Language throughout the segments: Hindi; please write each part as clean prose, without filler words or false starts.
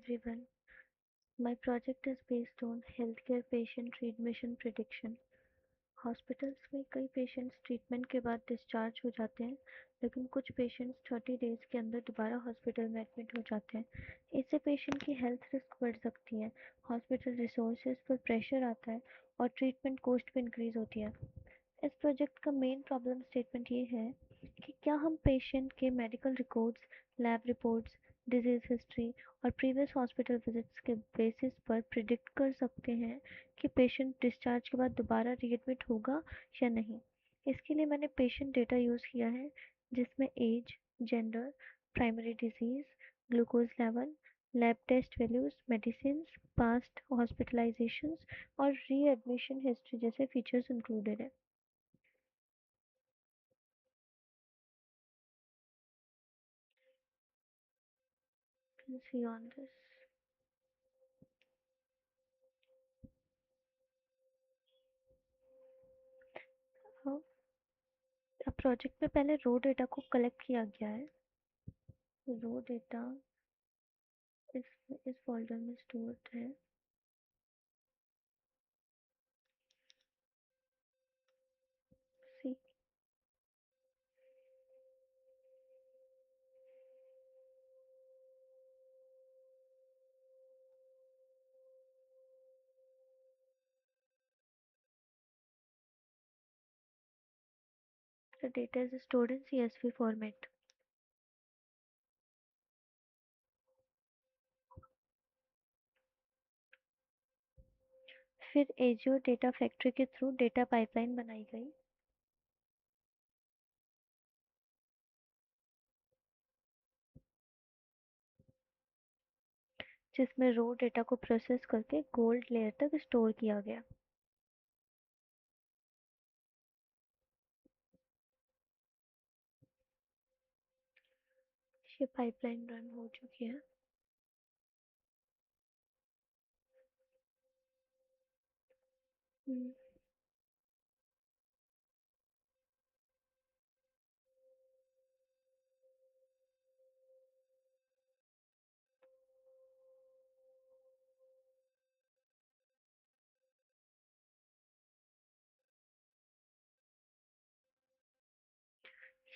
everyone. My project is based on healthcare patient readmission prediction. Hospitals में कई पेशेंट्स ट्रीटमेंट के बाद डिस्चार्ज हो जाते हैं, लेकिन कुछ पेशेंट्स 30 डेज के अंदर दोबारा हॉस्पिटल में एडमिट हो जाते हैं। इससे पेशेंट की हेल्थ रिस्क बढ़ सकती है, हॉस्पिटल रिसोर्सेज पर प्रेशर आता है और ट्रीटमेंट कॉस्ट भी इंक्रीज होती है। इस प्रोजेक्ट का मेन प्रॉब्लम स्टेटमेंट ये है कि क्या हम पेशेंट के medical records, lab reports, disease history और प्रीवियस हॉस्पिटल विजिट्स के बेसिस पर प्रिडिक्ट कर सकते हैं कि पेशेंट डिस्चार्ज के बाद दोबारा रीएडमिट होगा या नहीं। इसके लिए मैंने पेशेंट डेटा यूज़ किया है, जिसमें age, gender, primary disease, glucose level, lab test values, medicine, past hospitalisations और रीएडमिशन हिस्ट्री जैसे फीचर्स इंक्लूडेड है। Can see on this. हाँ, अब प्रोजेक्ट में पहले रो डेटा को कलेक्ट किया गया है। रो डेटा इस फोल्डर में स्टोर्ड है। See the data is stored in CSV format. फिर एजियो डेटा फैक्ट्री के थ्रू डेटा पाइपलाइन बनाई गई। जिसमें रो डेटा को प्रोसेस करके गोल्ड लेयर तक स्टोर किया गया। ये पाइपलाइन रन हो चुकी है। हम्म,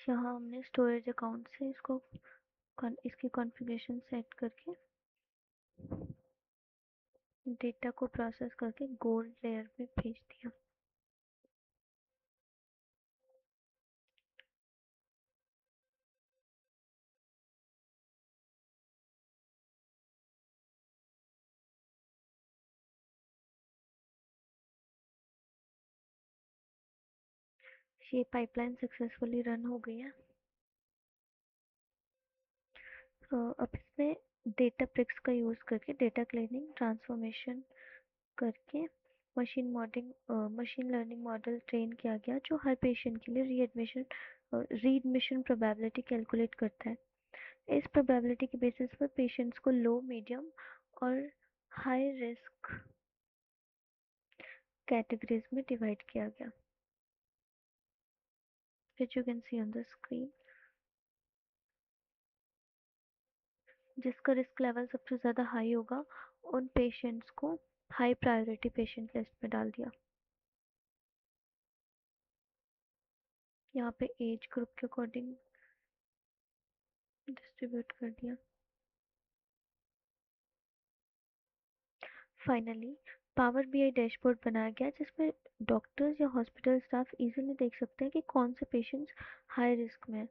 यहाँ हमने स्टोरेज अकाउंट से इसकी कॉन्फ़िगरेशन सेट करके डेटा को प्रोसेस करके गोल्ड लेयर में भेज दिया। ये पाइपलाइन सक्सेसफुली रन हो गई है। अब इसमें डेटा ब्रिक्स का यूज़ करके डेटा क्लीनिंग ट्रांसफॉर्मेशन करके मशीन लर्निंग मॉडल ट्रेन किया गया, जो हर पेशेंट के लिए रीएडमिशन प्रोबेबिलिटी कैलकुलेट करता है। इस प्रोबेबिलिटी के बेसिस पर पेशेंट्स को लो, मीडियम और हाई रिस्क कैटेगरीज में डिवाइड किया गया, which you can see on the screen। जिसका रिस्क लेवल सबसे ज़्यादा हाई होगा, उन पेशेंट्स को हाई प्रायोरिटी पेशेंट लिस्ट में डाल दिया। यहाँ पे एज ग्रुप के अकॉर्डिंग डिस्ट्रीब्यूट कर दिया। फाइनली पावर BI डैशबोर्ड बनाया गया, जिसमें डॉक्टर्स या हॉस्पिटल स्टाफ इजीली देख सकते हैं कि कौन से पेशेंट्स हाई रिस्क में हैं,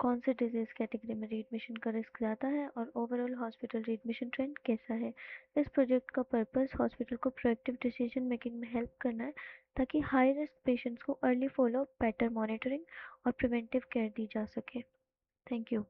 कौन से डिजीज कैटेगरी में रीएडमिशन का रिस्क ज़्यादा है और ओवरऑल हॉस्पिटल रीएडमिशन ट्रेंड कैसा है। इस प्रोजेक्ट का पर्पस हॉस्पिटल को प्रोएक्टिव डिसीजन मेकिंग में हेल्प करना है, ताकि हाई रिस्क पेशेंट्स को अर्ली फॉलो, बेटर मॉनिटरिंग और प्रिवेंटिव केयर दी जा सके। Thank you.